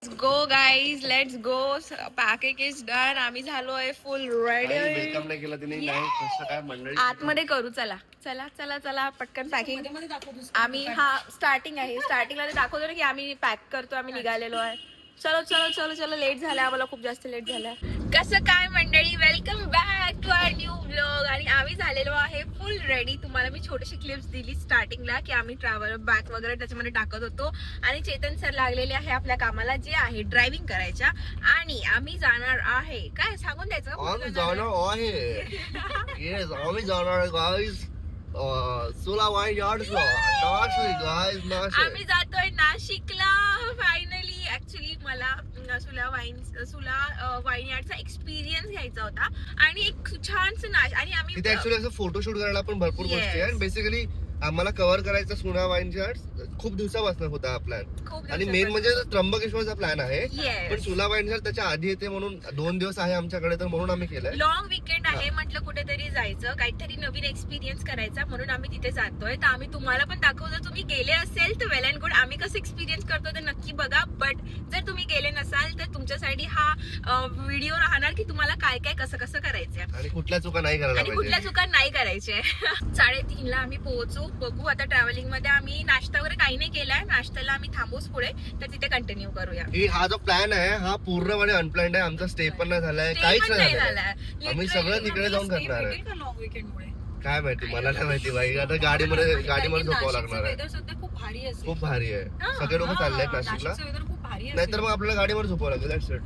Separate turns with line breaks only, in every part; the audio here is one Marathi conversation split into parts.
Go guys, let's go. Packing is done. आम्ही झालोय फुल रेडी.
वेलकम नाही केलं तिने. नाही कसं काय मंडळी
आतमध्ये करू. चला चला चला चला पटकन पॅकिंग. आम्ही हा स्टार्टिंग आहे. स्टार्टिंगला दाखवतो ना की आम्ही पॅक करतो, आम्ही निघालेलो आहे. चलो चलो चलो चलो. लेट झाला आम्हाला, खूप जास्त लेट झाला. कसं काय मंडळी, welcome back to our new vlog. आणि आम्ही झालेलो आहे फुल रेडी. तुम्हाला मी छोटीशी क्लिप्स दिली स्टार्टिंगला की आम्ही ट्रॅव्हल बॅग वगैरे त्याच्यामध्ये टाकत होतो. आणि चेतन सर लागलेले आहे आपल्या कामाला, जे आहे ड्रायव्हिंग करायच्या. आणि आम्ही जाणार आहे, काय सांगून द्यायचं का?
आम्ही जाणार आहे. येस, आम्ही जाणार आहे गाईज. सुला वाईन यार्ड्सला. नाशिक गाईज, नाशिक.
आम्ही जातोय नाशिकला फायनली. ऍक्च्युली मला सुला वाईन यार्डचा एक्सपिरियन्स घ्यायचा होता आणि एक छानसं आणि आम्ही
तिथे ऍक्च्युअली असं फोटोशूट करायला पण भरपूर
Yes.
गोष्टी आहे. बेसिकली आम्हाला कव्हर करायचा सुना वाईन यार्ड्स खूप दिवसापासून होता हा प्लॅन. आणि मेन म्हणजे त्र्यंबकेश्वरचा प्लॅन आहे.
Yes.
पण सुला वाईन यार्ड त्याच्या आधी येते म्हणून 2 दिवस आहे आमच्याकडे, तर म्हणून आम्ही केलंय.
लॉंग वीकेंड आहे, म्हटलं कुठेतरी जायचं, काहीतरी नवीन एक्सपिरियन्स करायचा, म्हणून आम्ही तिथे जातोय. तर आम्ही तुम्हाला पण दाखवतो. तुम्ही गेले असेल तर वेल अँड गुड. आम्ही कसं एक्सपिरियन्स करतो ते नक्की बघा. बट जर तुम्ही गेले नसाल तर तुमच्यासाठी हा व्हिडिओ राहणार की तुम्हाला काय काय कसं कसं करायचंय
आणि कुठल्या चुका नाही करायला
आणि कुठल्या
पाहिजे.
चुका नाही करायचे. 3:30 ला आम्ही पोहोचू. बघू आता ट्रॅव्हलिंग मध्ये. आम्ही नाश्ता वगैरे काही नाही केलाय. नाश्त्याला आम्ही थांबूच पुढे, तर तिथे कंटिन्यू करूया.
हा जो प्लॅन आहे हा पूर्णपणे अनप्लॅन्ड आहे. आमचा स्टे पण नाही झालाय, काहीच नाही झालंय. आम्ही सगळं तिकडे जाऊन करणार आहे.
लॉंग वीकेंड मुळे
काय माहिती, मला नाही माहिती बाई. आता गाडीमध्ये झोपावं लागणार आहे.
वेदर सुद्धा खूप भारी असेल.
खूप भारी आहे. सगळे लोक चालले नाशिकला.
वेदर खूप भारी
नाहीतर मग आपल्याला गाडीवर झोपावं लागेल. That's it.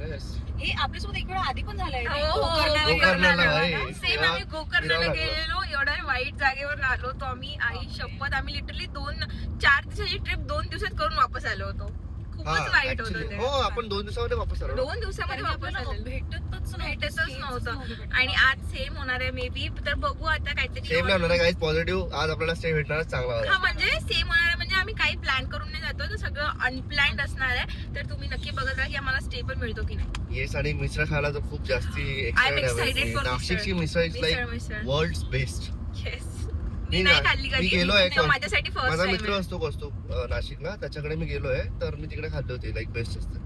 Yes.
हे आपल्यासोबत एक वेळा आधी पण झालंय.
गोकर्णाला भाई.
सेम आम्ही गोकर्णाला गेलेलो. एवढ्या वाईट जागेवर आलो होतो आम्ही. आई शपथ, आम्ही लिटरली 4 दिवसाची ट्रिप 2 दिवसात करून वापस आलो होतो. खूपच वाईट होतं ते.
हो, आपण 2 दिवसामध्ये वापस आलो.
2 दिवसामध्ये वापस आलो. भेटतच नव्हतं. आणि आज सेम होणार आहे मे बी. तर बघू आता काहीतरी.
सेम नाही होणार काहीच पॉझिटिव्ह. आज आपल्याला स्टे भेटणारच चांगला.
हा म्हणजे सेम होणार आहे. म्हणजे आम्ही काही प्लॅन करून नाही जातो, तर सगळं अनप्लॅन्ड असणार आहे. तर तुम्ही नक्की बघत राहा की आम्हाला स्टे पण मिळतो की नाही.
येस. आणि मिसळ खायला तर खूप जास्ती एक्साइटेड आहे. नाशिकची misal is like world's best.
Yes. मी नाही खाल्ली कधी.
मी गेलोय.
माझ्यासाठी फर्स्ट
माझा
टाइम
मित्र असतो नाशिकला, त्याच्याकडे मी गेलोय, तर मी तिकडे खाल्ली होती. लाईक बेस्ट असते.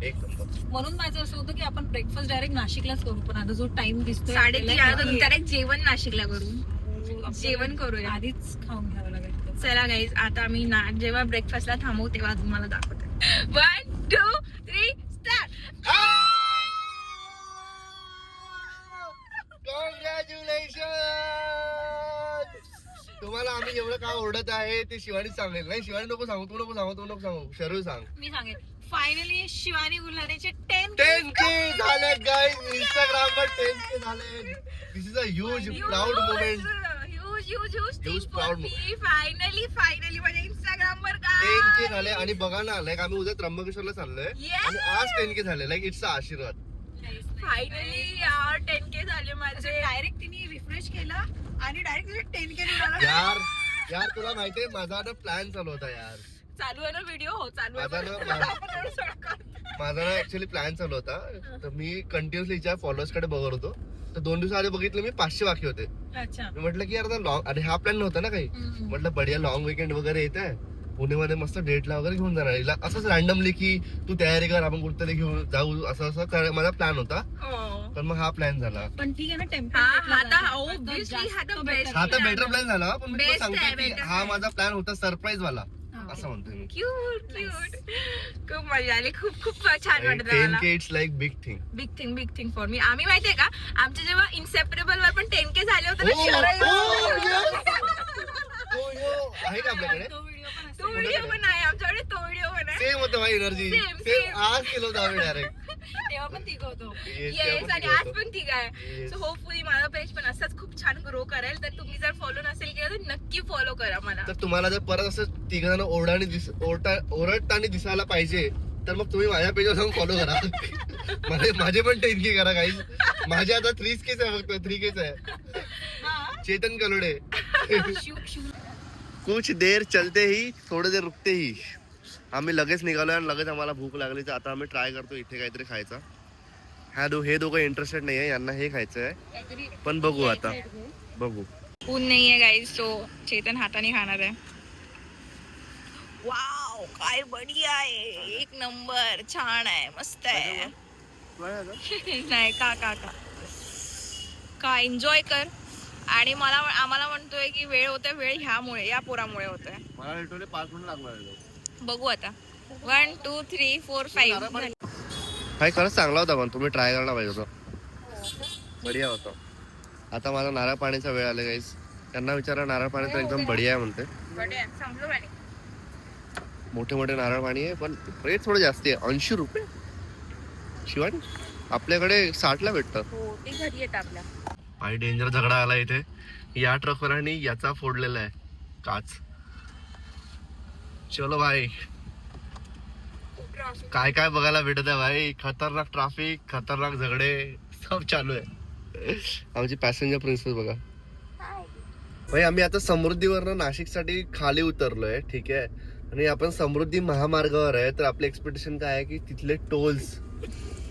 एक नंबर.
म्हणून माझं असं होतं की आपण ब्रेकफास्ट डायरेक्ट नाशिकलाच करू. पण आता जो टाइम दिसतो
3:30 डायरेक्ट जेवण नाशिकला करू. जेवण करूया.
आधीच खाऊन घ्यावं लागेल.
चला गाईज, आता आम्ही जेव्हा ब्रेकफास्टला थांबू तेव्हा तुम्हाला दाखवते. 1 2 3 स्टार्ट.
तुम्हाला आम्ही एवढं का ओरडत आहे ते शिवानी सांगेल. नाही, शिवानी नको सांगू, तू नको सांगू. शरू सांग.
मी सांगेन फायनली शिवानी गुल्हानेचे
10K झाले गाईज. इंस्टाग्रामवर 10K झाले. This is a huge proud moment.
Huge proud moment. Finally माझ्या इंस्टाग्रामवर
10K झाले. आणि बघा ना, लाईक आम्ही उद्या त्र्यंबकेश्वरला चाललोय
Yes.
आणि आज 10K झाले. लाईक इट्स आशीर्वाद.
फायनली यार 10K झाले माझे.
डायरेक्ट तिने रिफ्रेश केला आणि डायरेक्ट 10K निघाला.
यार तुला माहितीये माझा ना प्लॅन चालू होता यार.
चालू आहे ना व्हिडिओ? हो चालू आहे.
माझा ना ऍक्च्युअली प्लॅन चालू होता. तर मी कंटिन्युअसली हिच्या फॉलोअर्स कडे बघत होतो. तर 2 दिवसाआधी बघितलं मी 500 बाकी होते.
अच्छा.
मी म्हटलं की यार लॉंग, आणि हा प्लॅन नव्हता ना काही. म्हटलं बढिया लॉंग वीकेंड वगैरे येत आहे, पुणेमध्ये मस्त डेटला वगैरे घेऊन जाणार. हिला असंच रॅन्डमली की तू तयारी कर, आपण कुठतरी घेऊन जाऊ, असं माझा प्लॅन होता. पण मग हा प्लॅन झाला.
पण ठीक आहे ना, टेम्पल
हा तर
बेटर प्लॅन झाला. पण मी
Best
सांगतो
आहे,
की
better
हा
आहे.
माझा प्लॅन होता सरप्राईज वाला, असं म्हणतोय मी.
क्यूट खूप मजा आली. खूप छान वाटत मला.
10K it's like big thing.
Big thing for me. आम्ही माहितीये का, आमच्या जेव्हा इन्सेपरेबल वर पण 10K झाले होते
Oh,
ना.
आहे का आपल्याकडे?
तो व्हिडिओ पण आहे आमच्याकडे. तो व्हिडिओ पण आहे.
सेम होतं माझी एनर्जी.
Same.
सेम आज केलं होतं आम्ही डायरेक्ट.
तेव्हा पण तिघ होतो.
येस. आणि आज पण ठीक आहे. सो होपफुली माझा पेज पण असाच खूप छान ग्रो करेल. तर तुम्ही जर फॉलो नसेल केलं तर नक्की फॉलो करा मला.
तर तुम्हाला जर परत असं तिघजण ओरडताना दिसायला पाहिजे तर मग तुम्ही माझ्या पेजवर जाऊन फॉलो करा. माझे पण 10K करा काही. माझे आता 3K आहे, फक्त 3K आहे. चेतन कलोडे. कुछ देर चलते ही थोडे देर रुकते ही. आम्ही लगेच निघालोय आणि लगेच आम्हाला भूक लागली. तर आता आम्ही ट्राय करतो इथे काहीतरी खायचा. हे दोघं इंटरेस्टेड नाहीये, यांना हे खायचं आहे. पण बघू आता, बघू.
ऊन नाहीये गाईज, सो चेतन हाताने खाणार आहे. वाव काय बढिया आहे, एक नंबर, छान आहे, मस्त आहे. नाही का एन्जॉय कर. आणि आम्हाला म्हणतोय की वेळ होतोय, वेळ ह्यामुळे, या पोरामुळे होतोय.
मला लिटरली 5 मिनिट लागणार.
बघू आता. 1 2 3 4 5.
काय खरंच चांगला होता, पण तुम्ही ट्राय करायला पाहिजे होतं. बढिया होता. आता माझा नारळ पाणीचा वेळ आला गाईस. त्यांना विचारा, नारळ पाणी तर एकदम बढिया आहे म्हणते. मोठे मोठे नारळ पाणी आहे, पण रेट थोडं जास्ती आहे. 80 रुपये. शिवानी आपल्याकडे 60 ला भेटतं.
हो, ते घरी येत आपल्या.
भाई डेंजर झगडा आला इथे. या ट्रकवरांनी याचा फोडलेला आहे काच. चलो भाई, काय काय बघायला भेटत आहे भाई. खतरनाक ट्रॅफिक, खतरनाक झगडे सब चालू आहे. आमची पॅसेंजर प्रिन्सेस बघा भाई. आम्ही आता समृद्धीवरनं नाशिक साठी खाली उतरलोय, ठीक आहे. आणि आपण समृद्धी महामार्गावर आहे. तर आपले एक्सपेक्टेशन काय आहे की तिथले टोल्स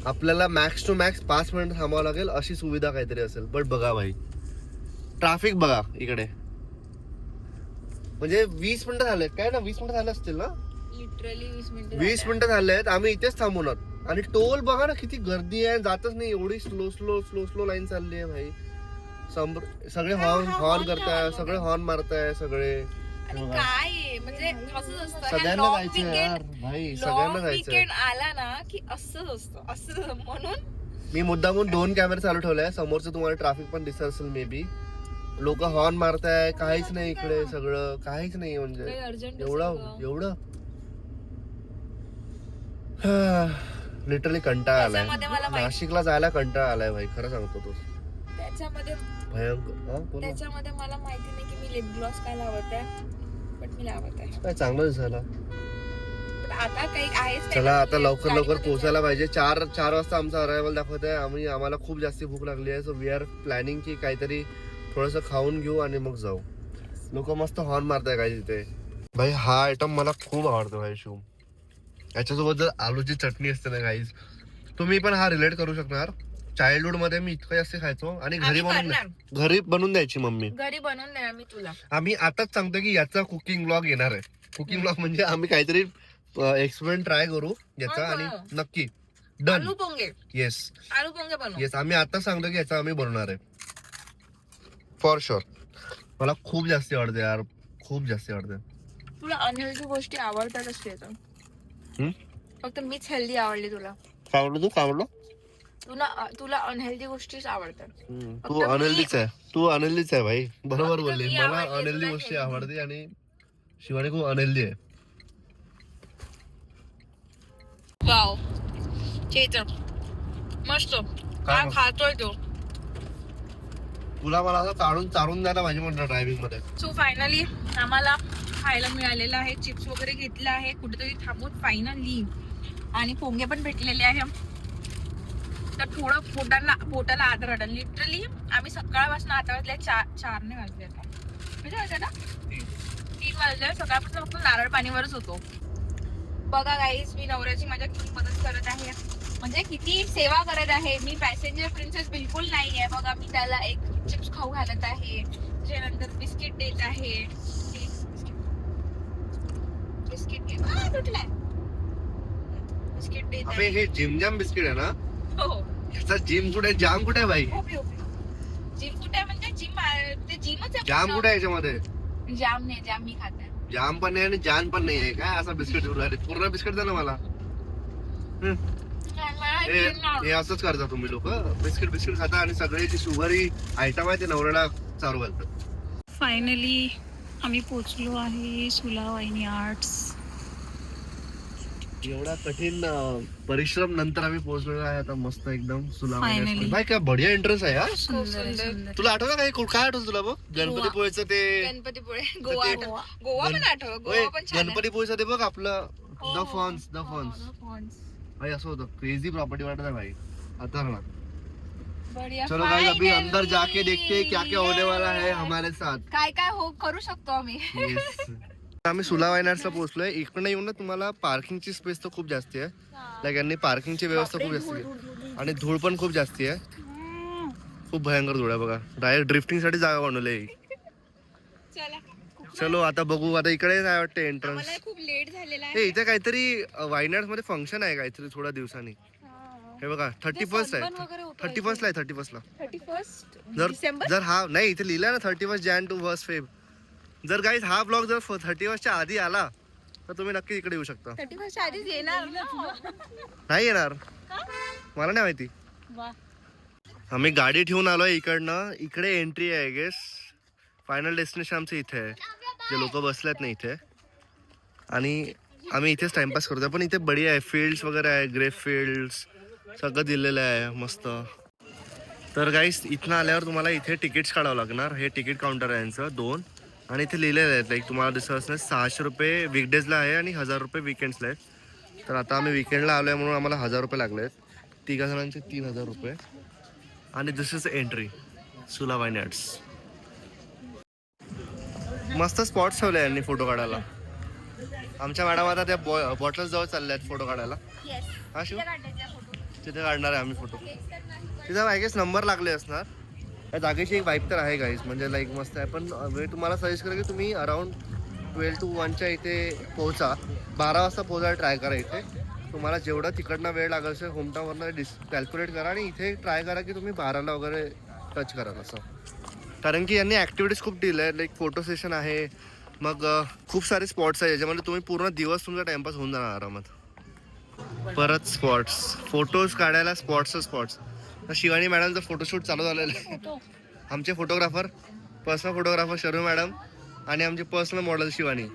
आपल्याला मॅक्स टू मॅक्स 5 मिनिट थांबावं लागेल, अशी सुविधा काहीतरी असेल. बट बघा भाई, ट्रॅफिक बघा इकडे. म्हणजे 20 मिनिटं झाले काय ना, 20 मिनिटं झाले असतील ना,
लिटरली
20 मिनिटं झाले आहेत. आम्ही इथेच थांबून आहोत. आणि टोल बघा ना, किती गर्दी आहे, जातच नाही. एवढी स्लो लाईन चालली आहे भाई. सगळे हॉर्न करताय, सगळे हॉर्न मारताय सगळे.
काय म्हणजे असंच असतं.
सगळ्यांना जायचं यार भाई, सगळ्यांना जायचं.
आला ना की असंच असतं, असं. म्हणून
मी मुद्दामून 2 कॅमेरे चालू ठेवलाय. समोरचं तुम्हाला ट्रॅफिक पण दिसत असेल मे बी. लोक हॉर्न मारताय, काहीच नाही इकडे, सगळं काहीच नाही. म्हणजे एवढं लिटरली कंटाळा आलाय. नाशिकला जायला कंटाळा आलाय भाई, खरं सांगतो. तो
त्याच्यामध्ये
भयंकर.
त्याच्यामध्ये मला माहिती नाही की मी लिप ग्लॉस काय लावत आहे, बट मी लावत आहे.
काय चांगलं दिसायला.
पण आता काही आहेच.
चला आता लवकर पोहोचायला पाहिजे. 4 वाजता आमचा अरायवल दाखवत आहे. आम्हाला खूप जास्ती भूक लागली आहे. सो वी आर प्लॅनिंग की काहीतरी थोडस खाऊन घेऊ आणि मग जाऊ. लोक मस्त हॉर्न मारताय काय तिथे. भाई हा आयटम मला खूप आवडतो भाई. शिव, याच्यासोबत जर आलूची चटणी असते ना गाईज, तुम्ही पण हा रिलेट करू शकणार. चाइल्डहुड मध्ये मी इतकं जास्त खायचो. आणि घरी बनवून द्यायची मम्मी.
घरी बनवून देणार मी तुला.
आम्ही आताच सांगतो की याचा कुकिंग ब्लॉग येणार आहे. कुकिंग ब्लॉग म्हणजे आम्ही काहीतरी एक्सपेरिमेंट ट्राय करू याचा. आणि नक्की डन.
आलू पोंगे.
येस,
आलू पोंगे बनव.
येस, आम्ही आता सांगतो की याचा आम्ही बनवणार आहे फॉर शुअर. मला खूप जास्ती आवडते यार, खूप जास्ती आवडते.
तुला अनहेल्दी गोष्टी आवडतात असते. फक्त मीच हेल्दी आवडली तुला.
काय आवडलं तू? काय आवडलं
तुला अनहेल्दी गोष्टीच आवडतात.
तू अनहेल्दीच आहे. तू अनहेल्दीच आहे भाई. बरोबर बोलली. मला अनहेल्दी गोष्टी आवडते आणि शिवानी खूप अनहेल्दी आहे.
वाव, चेतन मस्त काय खातोय तो.
तुला मला असं चारून द्यायला पाहिजे म्हणलं ड्रायव्हिंग मध्ये.
सो फायनली आम्हाला खायला मिळालेलं आहे. चिप्स वगैरे घेतलं आहे कुठेतरी थांबून फायनली. आणि पोंगे पण भेटलेले आहे. तर थोडं पोटाला आधार वाटलं. लिटरली आम्ही सकाळपासून आता वाजले 4 नाही वाजले. किती वाजले ना? 3 वाजले. सकाळपासून फक्त नारळ पाणीवरच होतो. बघा गाईज, मी नवऱ्याची माझ्या किती मदत करत आहे, म्हणजे किती सेवा करत आहे. मी पॅसेंजर प्रिन्सेस बिलकुल नाही आहे. बघा, मी त्याला एक चिप्स खाऊ घालत आहे, त्याच्यानंतर बिस्किट देत आहे. बिस्किट देत आहे.
हे जिम जाम बिस्किट आहे ना?
हो.
याचा जिम कुठे, जाम कुठे आहे भाई?
जिम कुठे आहे म्हणजे ते जिमच आहे.
जाम कुठे आहे याच्यामध्ये?
जाम नाही, जाम मी खाते.
जाम पण नाही आणि जान पण नाही आहे. काय असा बिस्किट पूर्ण बिस्किट द्या ना मला. हे असंच करता तुम्ही लोक. बिस्किट खाता आणि सगळे जे शुगरी आयटम आहे ते नवऱ्याला चारू घालतात.
फायनली आम्ही पोहोचलो आहे सुलावाहिनी आर्ट्स.
एवढा कठीण परिश्रम नंतर आम्ही पोहोचलेलो आहे. आता मस्त एकदम सुलावाहिनी.
Finally.
भाई काय बढिया इंटरेस्ट आहे यार.
सुंदर.
तुला आठवलं काय आठवतं तुला बघ? गणपतीपुळेचं ते
गणपतीपुळे, गोवा पण आठव. गोवा पण छान आहे.
गणपतीपुळेचं ते बघ आपलं द फॉन्स. भाई असं होतं. क्रेझी प्रॉपर्टी वाटत आहे भाई. आता ना चलो गाइस, अभी अंदर जाके देखते हैं क्या क्या होने वाला है हमारे साथ.
काय करू शकतो आम्ही.
आम्ही सुलावायनार्सला पोहोचलोय. इकडे येऊन ना तुम्हाला पार्किंगची स्पेस तर खूप जास्ती आहे. लाईक यांनी पार्किंगची व्यवस्था खूप जास्ती आहे. आणि धूळ पण खूप जास्ती आहे. खूप भयंकर धूळ आहे बघा. डायरेक्ट ड्रिफ्टिंग साठी जागा बनवली.
चला
चलो आता बघू. आता इकडे काय वाटतं एंट्रन्स.
मला खूप लेट झालेला
हे इथे काहीतरी वायनाड मध्ये फंक्शन आहे काहीतरी थोड्या दिवसांनी. हे बघा 31 आहे. 31 ला आहे. 31 ला
31
जर
डिसेंबर.
जर हा नाही इथे लिहिलं ना 31 जॅन टू 1 फेब. जर गाईज हा ब्लॉग जर 31 च्या आधी आला तर तुम्ही नक्की इकडे येऊ शकता.
31 आधीच येणार ना.
नाही येणार मला नाही माहिती. आम्ही गाडी ठेवून आलोय इकडनं. इकडे एंट्री आहे गेस. फायनल डेस्टिनेशन आमचं इथे आहे. जे लोक बसलेत ना इथे आणि आम्ही इथेच टाइमपास करतोय. पण इथे बढिया आहे. फील्ड्स वगैरे आहे. ग्रेप फील्ड्स सगळं दिलेलं आहे मस्त. तर गाईस इथनं आल्यावर तुम्हाला इथे तिकीट्स काढावं लागणार. हे तिकीट काउंटर आहे यांचं 2 आणि इथे लिहिलेलं आहे लाईक तुम्हाला दिसत असणार 600 रुपये वीकडेजला आहे आणि 1000 रुपये विकेंड्सला आहे. तर आता आम्ही विकेंडला आलो आहे म्हणून आम्हाला 1000 रुपये लागले आहेत. 3 जणांचे 3000 रुपये. आणि दिस इज एंट्री सुला वायनाड्स. मस्त स्पॉट्स ठेवले यांनी फोटो काढायला. आमच्या मॅडम आता त्या बॉटल्स जवळ चालल्या आहेत फोटो काढायला. हा शिव तिथे काढणार आहे आम्ही फोटो. तिथे आय गेस नंबर लागले असणार. त्या जागेची एक वाईब तर आहे गाईज म्हणजे लाईक मस्त आहे. पण मी तुम्हाला सजेस्ट करेन की तुम्ही अराउंड 12 to 1च्या इथे पोहोचा. 12 वाजता पोहोचायला ट्राय करा इथे. तुम्हाला जेवढा तिकडनं वेळ लागेल असेल होमटाऊनवरनं कॅल्क्युलेट करा आणि इथे ट्राय करा की तुम्ही 12ला वगैरे टच कराल असं. कारण की यांनी ॲक्टिव्हिटीज खूप दिल्या आहेत. लाईक फोटो सेशन आहे. मग खूप सारे स्पॉट्स आहे ज्याच्यामध्ये तुम्ही पूर्ण दिवस तुमचा टाइमपास होऊन जाणार आरामात. परत स्पॉट्स फोटोज काढायला स्पॉट्स. शिवानी मॅडमचं फोटोशूट चालू झालेलं आहे. आमचे फोटोग्राफर पर्सनल फोटोग्राफर शरू मॅडम आणि आमची पर्सनल मॉडेल शिवानी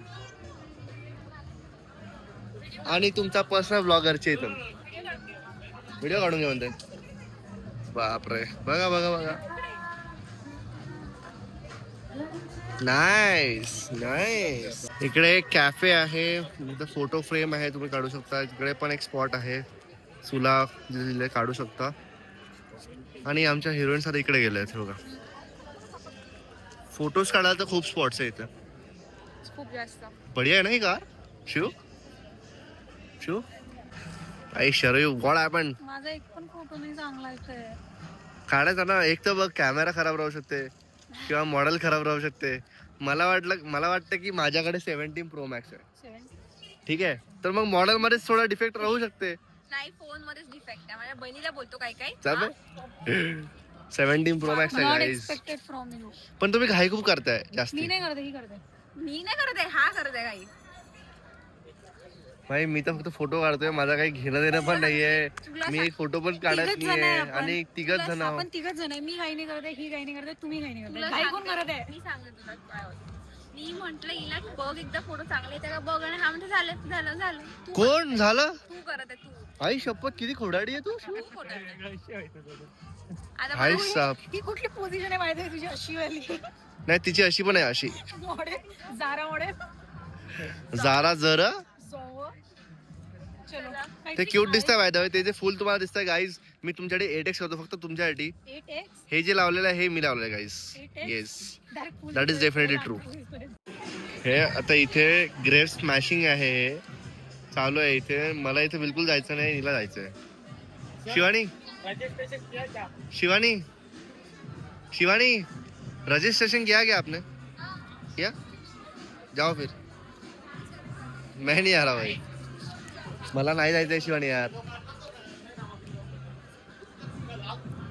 आणि तुमचा पर्सनल ब्लॉगरचे इथून व्हिडिओ काढून घे म्हणते. बापरे बघा नाईस. इकडे एक कॅफे आहे. फोटो फ्रेम आहे तुम्ही काढू शकता. इकडे पण एक स्पॉट आहे सुला जिथे काढू शकता. आणि आमच्या हिरोईन साठी इकडे गेले आहेत बघा. फोटोज काढायला तर खूप स्पॉट्स आहे इथे.
खूप जास्त
बढिया आहे ना ही कार. शिव आई शरयू गॉड आपण
माझा एक पण फोटो नाही चांगला इथे
काढायचा ना. एक तर बघ कॅमेरा खराब राहू शकते किंवा मॉडेल खराब राहू शकते. मला वाटतं की माझ्याकडे 17 Pro Max आहे. ठीक आहे तर मग मॉडेल मध्येच थोडा डिफेक्ट राहू शकते.
नाही फोन मध्येच डिफेक्ट आहे. माझ्या बहिणीला बोलतो काय
17 Pro Max आहे
not
guys.
Expected from you.
पण तुम्ही घाई खूप करताय जास्त.
मी नाही करते ही करते.
मी नाही करत आहे हा करत आहे काही.
भाई मी तर फक्त फोटो काढतोय. माझा काही घेणं देणं पण नाहीये. मी एक फोटो पण काढत नाहीये आणि तिघच जण
आपण तिघच जण आहे. मी काही नाही करते ही काही नाही करते तुम्ही काही नाही करते. काही कोण करत आहे.
मी सांगते तुला काय होतं. मी म्हंटल हिला की बघ एकदा फोटो चांगले येते का बघ आणि हा म्हणजे झालं तू
कोण झालं.
तू करत आहे तू.
आई शपथ किती खोडाडी आहे तू.
आता
हाय साप.
ही कुठली पोझिशन आहे माहिती आहे तुझी अशी वाली.
नाही तिची अशी पण आहे अशी.
मॉडेल
जारा जरा
चलो
ते क्यूट दिसतंय बाय द वे. ते जे फुल तुम्हाला दिसतंय गाईज मी तुमच्याकडे 8x करतो फक्त तुमच्यासाठी.
8x
हे जे लावलेलं आहे हे मी लावलेलं आहे guys. Yes that is definitely true. हे आता इथे ग्रेप स्मॅशिंग आहे हे चालू आहे इथे. मला इथे बिलकुल जायचं नाही. हिला जायचं आहे. शिवानी रजिस्ट्रेशन किया क्या आपने किया. जाओ फिर. मैं नहीं आ रहा भाई. मला नाही जायचंय शिवानी यार.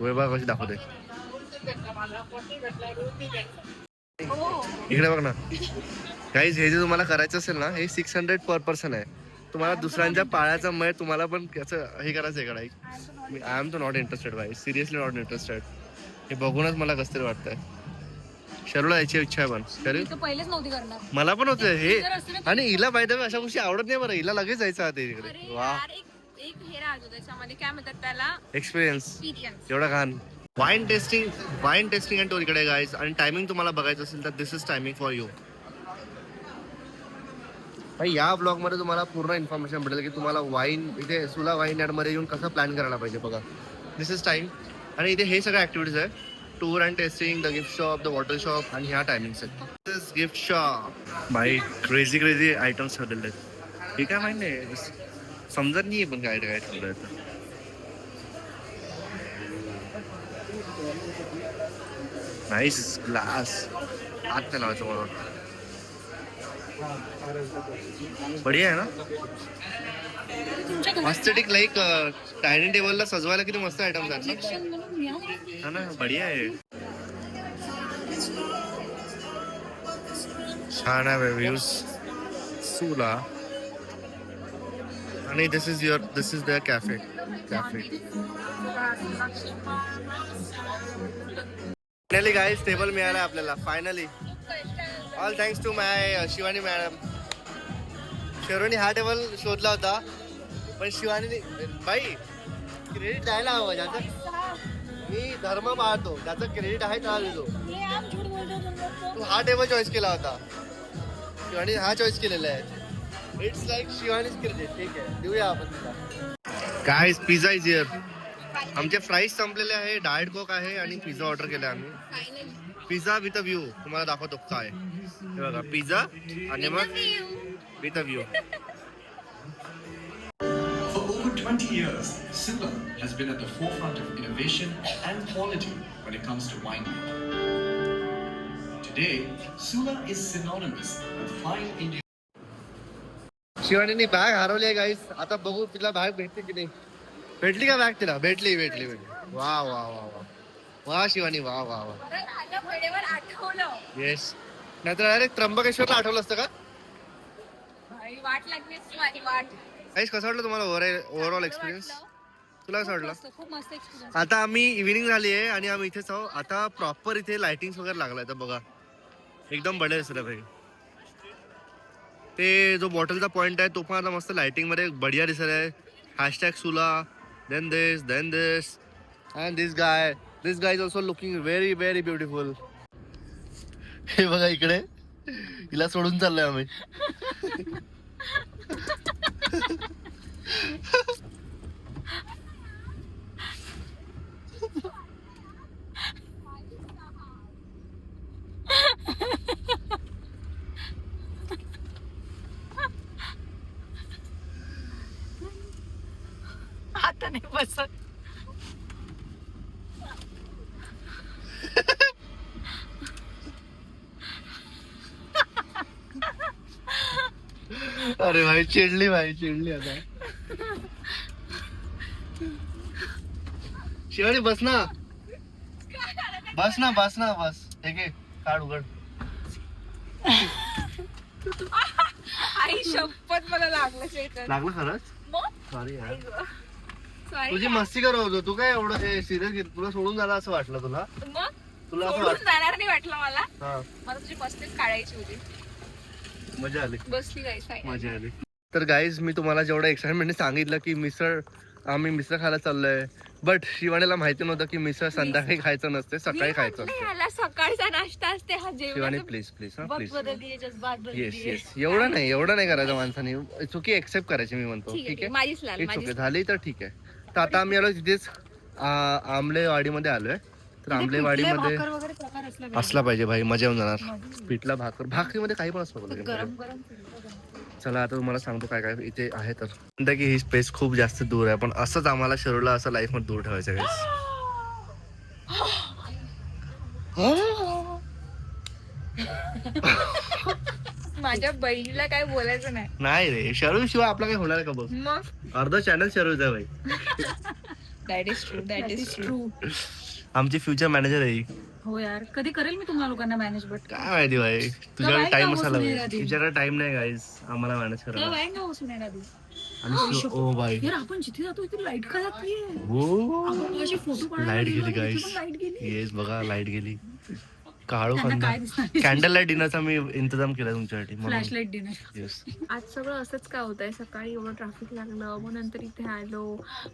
बघा कशी दाखवते. इकडे बघ ना गाईज. हे जे तुम्हाला करायचं असेल ना हे 600 पर पर्सन आहे. तुम्हाला दुसऱ्यांच्या पायाचा मय तुम्हाला पण त्याचं हे करायचं आहे का. आय एम तो नॉट इंटरेस्टेड भाई. Seriously not interested. हे बघूनच मला कसं तरी वाटतंय. शरूला यायची इच्छा आहे पण शरू
पहिलेच नव्हती करणार.
मला पण होतं हे. आणि हिला पाहिजे अशा गोष्टी आवडत नाही बरं. हिला लगेच जायचं आहे तिकडे. वा
एक हे राहतो त्याच्यामध्ये काय म्हणतात त्याला
एक्सपिरियन्स एवढा घाण. वाईन टेस्टिंग आणि टूर इकडे गाईज. आणि टायमिंग तुम्हाला बघायचं असेल तर दिस इज टायमिंग फॉर यू. या ब्लॉग मध्ये तुम्हाला पूर्ण इन्फॉर्मेशन भेटेल की तुम्हाला वाईन इथे सुला वाईन यार्ड मध्ये येऊन कसं प्लॅन करायला पाहिजे बघा. दिस इज टाइम. आणि इथे हे सगळे ऍक्टिव्हिटीज आहे. Tour and testing, the gift shop, the water shop आणि ह्या टायमिंग्स आहेत. गिफ्ट शॉप भाई क्रेझी आयटम्स ठेवलेले आहेत. हे काय माहिती नाही समजत नाही पण काय काय ठेवलं आहे. Nice glass. हात नाही लावायचं मला. बढिया आहे ना.
तुमच्या घरात
मस्त लाईक डायनिंग टेबलला सजवायला किती मस्त आयटम्स आहेत
collection म्हणून घ्या.
ना. हा ना, बढिया आहे. छान आहे व्ह्यूज सुला. आणि this is the cafe. Finally guys table मिळाला आपल्याला. Finally all thanks to my Shivani madam. शेरोनी हा टेबल शोधला होता पण शिवानी बाई क्रेडिट द्यायला हवं. ज्याचं मी धर्म पाळतो, ज्याचं क्रेडिट आहे त्याला देतो.
हे आप झूठ बोलते हो तुम लोग तो.
तू हा टेबल चॉईस केला होता, शिवानी हा चॉईस केलेला आहे. इट्स लाईक शिवानीच क्रेडिट. ठीक आहे, देऊया आपण तिला. काय पिझ्झा इज हिअर. आमचे फ्राईज संपलेले आहे, डाएट कोक आहे आणि पिझ्झा ऑर्डर केला आम्ही. पिझ्झा विथ अ व्ह्यू तुम्हाला दाखवतो काय. हे बघा पिझ्झा आणि मग with a view.
For over 20 years, Sula has been at the forefront of innovation and quality when it comes to winemaking. Today, Sula is synonymous with fine Indian.
शिवानीने बॅग हरवली आहे गाईस. आता बघू तिला बॅग भेटते की नाही. भेटली का बॅग तिला. भेटली. वा वा वा वा वा शिवानी वा वा वा.
आठवलं
येस. नाहीतर डायरेक्ट त्र्यंबकेश्वरला आठवलं असतं का.
वाट लागली माझी वाट.
गाईस कसं वाटलं तुम्हाला ओव्हरऑल एक्सपिरियन्स. तुला कसं वाटलं.
खूप मस्त एक्सपिरियन्स.
आता आम्ही इव्हिनिंग झाली आहे आणि आम्ही इथेच आहोत. आता प्रॉपर इथे लाइटिंग वगैरे लागलाय तर बघा एकदम बढिया दिसलं भाई. ते जो बॉटलचा पॉइंट आहे तो पण आता मस्त लाइटिंग मध्ये बढिया दिसत आहे. Hashtag Sula then this and this guy is also looking very very beautiful. हे बघा इकडे हिला सोडून चाललोय आम्ही.
आता नाही बसत.
अरे भाई चिडली आता. शिवानी बस ना. बस. ठीक आहे काढ उघड.
आई शपथ मला लागलं चेतन.
लागलं खरंच.
मग
सॉरी यार.
Sorry.
तुझी मस्ती करत होतो. तू काय एवढं सिरियस घेत. तुला सोडून झाला असं वाटलं तुला.
मग
तुला असं
सोडून
वाटलं.
जाणार नाही वाटलं मला.
हा
मला तुझी मस्तीच काढायची होती.
मजा आली.
बसली गाईस
मजा आली. तर गाईज मी तुम्हाला जेवढं एक्साइटमेंट सांगितलं की आम्ही मिसळ खायला चाललोय. बट शिवानीला माहिती नव्हतं की मिसळ संध्याकाळी खायचं नसते, सकाळी खायचं असते.
ह्याला सकाळचा नाश्ता असते हा
शिवानी प्लीज हा प्लीज. येस
येस
एवढं नाही करायचं माणसाने. चुकी एक्सेप्ट करायची मी म्हणतो. ठीक आहे
माझीच लाल
इट्स ओके. झाली तर ठीक आहे. तर आता आम्ही आलो तिथेच आंबलेवाडीमध्ये आलोय. तर आंबलेवाडीमध्ये
वगैरे प्रकार असला
असला पाहिजे भाई. मजा येऊन जाणार. पिठला भाकरीमध्ये काही पण असतो.
गरम गरम.
चला आता तुम्हाला सांगतो काय काय इथे आहे. तर म्हणता की ही स्पेस खूप जास्त दूर आहे पण असंच आम्हाला शिरूरला असं लाईफ मध्ये दूर ठेवायचं आहे.
माझ्या बहिणीला काय बोलायचं नाही.
नाही रे शरू शिवाय आपला काय होणार आहे का बघ.
मग
अर्ध चॅनल शरूच आहे भाई.
That is true.
आमची फ्युचर मॅनेजर आहे ही.
हो यार कधी करेल मी तुम्हाला लोकांना मॅनेज. बट
काय माहिती भाई तुझ्याकडे
काय
टाइम
काम
असायला
बसून
पाहिजे.
राहते?
तुझ्याकडे टाइम नाही गाईज आम्हाला मॅनेज
तुला
करायला.
बाहेर का बसून येणार आधी?
आणि ओ भाई
यार आपण जिथे जातो तिथे लाईट का जाते.
हो
आपण असे फोटो
लाईट गेली गाईज.
लाईट गेली.
येस बघा लाईट गेली. काळो
त्यांना
खंदा
काय दिसणार?
कॅन्डल लाईट डिनरचा मी इंतजाम केला तुमच्यासाठी
फ्लॅश लाईट डिनर.
येस.
आज सगळं असंच का होत आहे. सकाळी एवढं ट्रॅफिक लागलं मग नंतर इथे आलो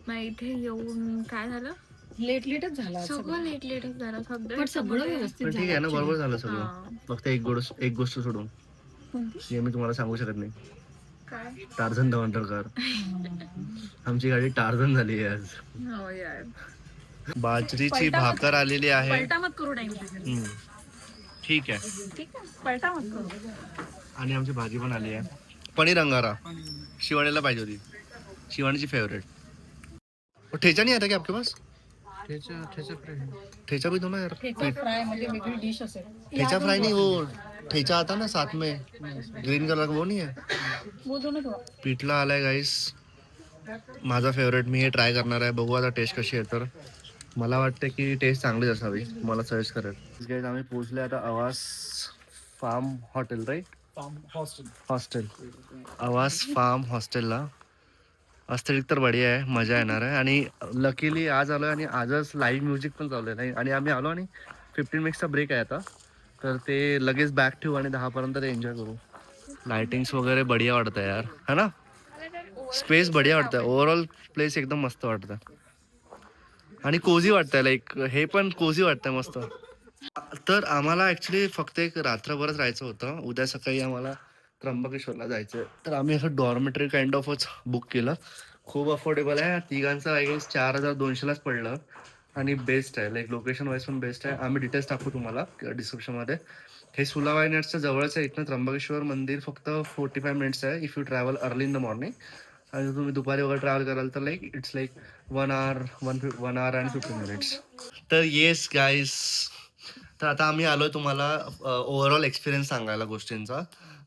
मग इथे येऊन काय झालं
लेटच झाला आज
सगळं
सगळं.
लेट झालं
पण सगळं व्यवस्थित
पण ठीक आहे ना
झालं.
बरोबर झालं सगळं.
हा.
फक्त एक गोष्ट सोडून
कोणती?
जे मी तुम्हाला सांगू शकत नाही.
काय
टार्झन द वंडरकार. आमची गाडी टार्झन झाली आहे आज.
हो यार.
बाजरीची
पलटा
भाकर आलेली आहे.
पलटा मत करू नाही.
हम्म. ठीक आहे.
ठीक आहे पलटा मत करू.
आणि आमची भाजी पण आली आहे. पनीर अंगारा शिवानीला पाहिजे होती. शिवानीची फेवरेट. ठेचा नाही आता की आपके पास. ठेचा भी दो ना यार.
फ्राय म्हणजे वेगळी डिश असेल.
ठेचा फ्राई नहीं, वो ठेचा आता ना साथ में ग्रीन कलर का, वो नहीं है.
वो दो ना थोडा.
पिठला आलाय गाईस, माझा फेवरेट. मी हे ट्राय करणार आहे, बघू आता टेस्ट कशी आहे. तर मला वाटतं की टेस्ट चांगलीच असावी, मला सजेस्ट करेल. गाईस आम्ही पोहोचले आता आवास फार्म हॉटेल, राईट? हॉस्टेल, आवास फार्म हॉस्टेलला. असतील तर बढिया आहे, मजा येणार आहे. आणि लकीली आज आलो आणि आजच लाईव्ह म्युझिक पण चालू आहे. आणि आम्ही आलो आणि 15 मिनिट्सचा ब्रेक आहे आता, तर ते लगेच बॅक ठेवू आणि 10 पर्यंत ते एन्जॉय करू. लाइटिंग्स वगैरे बढिया वाटतं यार, है ना? स्पेस बढिया वाटतं, ओव्हरऑल प्लेस एकदम मस्त वाटतं आणि कोझी वाटतंय. लाईक हे पण कोझी वाटतंय मस्त. तर आम्हाला ॲक्च्युली फक्त एक रात्रभरच राहायचं होतं. उद्या सकाळी आम्हाला त्र्यंबकेश्वरला जायचं आहे. तर आम्ही असं डॉर्मेटरी काइंड ऑफच बुक केलं. खूप अफोर्डेबल आहे, तिघांचं आय गेस 4200लाच पडलं आणि बेस्ट आहे. लाईक लोकेशन वाईज पण बेस्ट आहे. आम्ही डिटेल्स टाकू तुम्हाला डिस्क्रिप्शनमध्ये. हे सुला वायनाडच्या जवळच आहे. इथनं त्र्यंबकेश्वर मंदिर फक्त 45 मिनिट्स आहे if you travel early in the morning. आणि तुम्ही दुपारी वगैरे ट्रॅव्हल कराल तर like it's like 1 hour and 15 minutes. तर येस गाईज, तर आता आम्ही आलोय तुम्हाला ओव्हरऑल एक्सपिरियन्स सांगायला गोष्टींचा.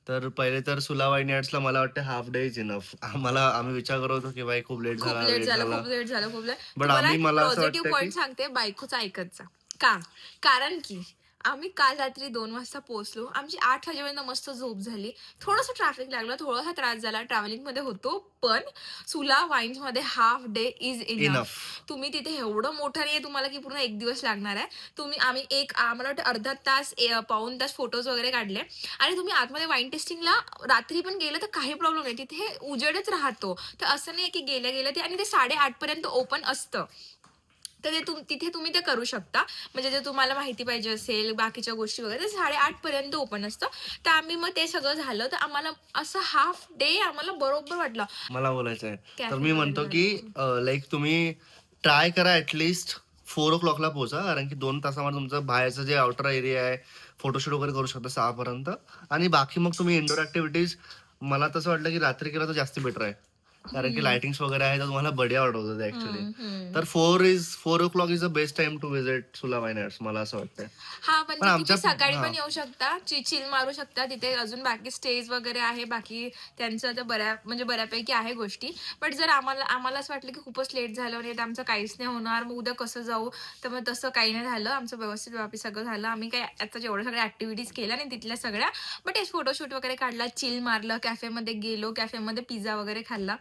तर पहिले तर सुला वायनाड्सला मला वाटतं हाफ डे इज इनफ. आम्ही विचार करत होतो की बाई खूप लेट झाला.
बट मला पॉझिटिव्ह पॉईंट सांगते, बायकोचा ऐकतचा. कारण की आम्ही काल रात्री 2 वाजता पोहोचलो. आमची 8 वाजेपर्यंत मस्त झोप झाली. थोडंसं ट्रॅफिक लागलं, थोडासा त्रास झाला, ट्रॅव्हलिंग मध्ये होतो. पण सुला वाईन्स मध्ये हाफ डे इज इनफ. तुम्ही तिथे एवढं मोठं नाही, तुम्हाला की पूर्ण 1 दिवस लागणार आहे. आम्ही आम्हाला वाटतं अर्धा तास पाऊण तास फोटोज वगैरे काढले. आणि तुम्ही आतमध्ये वाईन टेस्टिंगला रात्री पण गेलं तर काही प्रॉब्लेम नाही, तिथे उजेडच राहतो. तर असं नाही की गेल्या ते, आणि ते 8:30 पर्यंत ओपन असतं. तर तिथे तुम्ही ते करू शकता. म्हणजे जर तुम्हाला माहिती पाहिजे असेल बाकीच्या गोष्टी वगैरे, तर 8:30 पर्यंत ओपन असतं. तर आम्ही मग ते सगळं झालं, तर आम्हाला असं हाफ डे आम्हाला बरोबर वाटलं.
मला बोलायचं आहे, तर मी म्हणतो की लाईक तुम्ही ट्राय करा ऍटलिस्ट 4 o'clockला पोहोचा, कारण की 2 तासामध्ये तुमचं बाहेरचं जे आउटर एरिया आहे फोटोशूट वगैरे करू शकता 6 पर्यंत. आणि बाकी मग तुम्ही इंडोर ऍक्टिव्हिटीज, मला तसं वाटलं की रात्री केलं तर जास्त बेटर आहे, कारण की लाइटिंग्स वगैरे आहे तर तुम्हाला बढिया वाटत ऍक्च्युली. तर 4 o'clock is the best time to visit Sula vineyards, मला असं वाटतं.
हा, पण आमच्या सकाळी पण येऊ शकता, चिल मारू शकता तिथे. अजून बाकी स्टेज वगैरे आहे, बाकी त्यांचं तर बऱ्यापैकी आहे गोष्टी. बट जर आम्हाला असं वाटलं की खूपच लेट झालं आणि आमचं काहीच नाही होणार, मग उद्या कसं जाऊ, तर मग तसं काही नाही झालं. आमचं व्यवस्थित वापस सगळं झालं. आम्ही काय आता जेवढ्या सगळ्या ऍक्टिव्हिटीज केल्या नाही तिथल्या सगळ्या, बट फोटोशूट वगैरे काढला, चिल मारलं, कॅफेमध्ये गेलो, कॅफेमध्ये पिझ्झा वगैरे खाल्ला.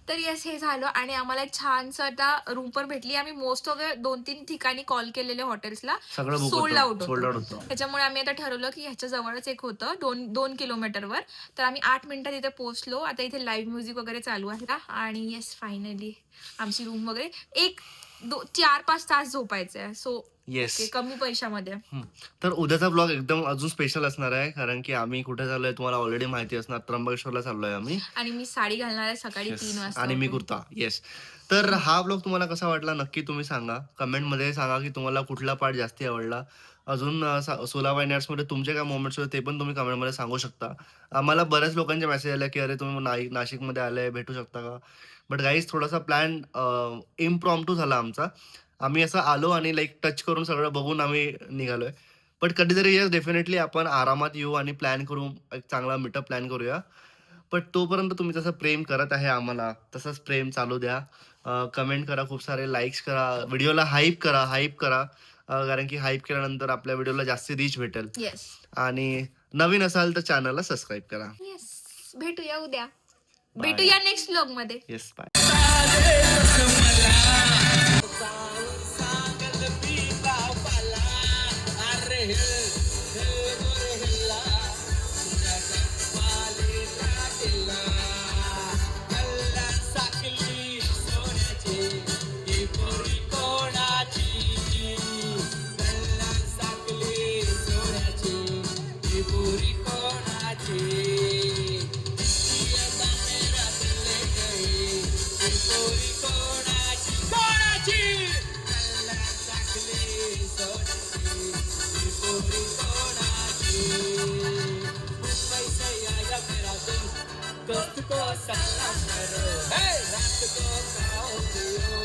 तर येस, हे झालं. आणि आम्हाला छानसं आता रूम पण भेटली. आम्ही मोस्ट ऑफ 2-3 ठिकाणी कॉल केलेले हॉटेल्सला, सोल्ड आउट होतं. त्याच्यामुळे आम्ही आता ठरवलं की ह्याच्या जवळच एक होतं 2 किलोमीटरवर. तर आम्ही 8 मिनिटात इथे पोहोचलो. आता इथे लाईव्ह म्युझिक वगैरे चालू आहे. आणि येस, फायनली आमची रूम वगैरे 4-5 तास झोपायचं आहे. सो
येस,
कमी पैशामध्ये.
तर उद्याचा ब्लॉग एकदम अजून स्पेशल असणार आहे, कारण की आम्ही कुठे चाललोय तुम्हाला ऑलरेडी माहिती असणार. त्र्यंबकेश्वरला चाललोय आम्ही.
आणि मी साडी घालणार आहे सकाळी 3 वाजता,
आणि मी कुर्ता. येस, तर हा ब्लॉग तुम्हाला कसा वाटला नक्की तुम्ही सांगा. कमेंटमध्ये सांगा की तुम्हाला कुठला पार्ट जास्त आवडला. अजून सुला वायनाड्स मध्ये तुमचे काय मोमेंट्स होते ते पण तुम्ही कमेंटमध्ये सांगू शकता. आम्हाला बऱ्याच लोकांचे मेसेज आले की अरे तुम्ही नाशिकमध्ये आले, भेटू शकता का. बट गाईज थोडासा प्लॅन इम्प्रॉम्प्टू झाला आमचा. आम्ही असं आलो आणि लाईक टच करून सगळं बघून आम्ही निघालोय. बट कधीतरी येस, डेफिनेटली आपण आरामात येऊ आणि प्लॅन करू, एक चांगला मीटअप प्लॅन करूया. पण तोपर्यंत तुम्ही जसं प्रेम करत आहे आम्हाला, तसंच प्रेम चालू द्या. कमेंट करा, खूप सारे लाईक्स करा, व्हिडिओला हाईप करा, कारण की हाईप केल्यानंतर आपल्या व्हिडिओला जास्त रीच भेटेल.
येस.
आणि नवीन असाल तर चॅनलला सबस्क्राईब करा.
येस, भेटूया उद्या, भेटूया नेक्स्ट व्लॉग मध्ये.
Yes, bye.
Dost ko salam karo, hey, रात को खाओ पियो.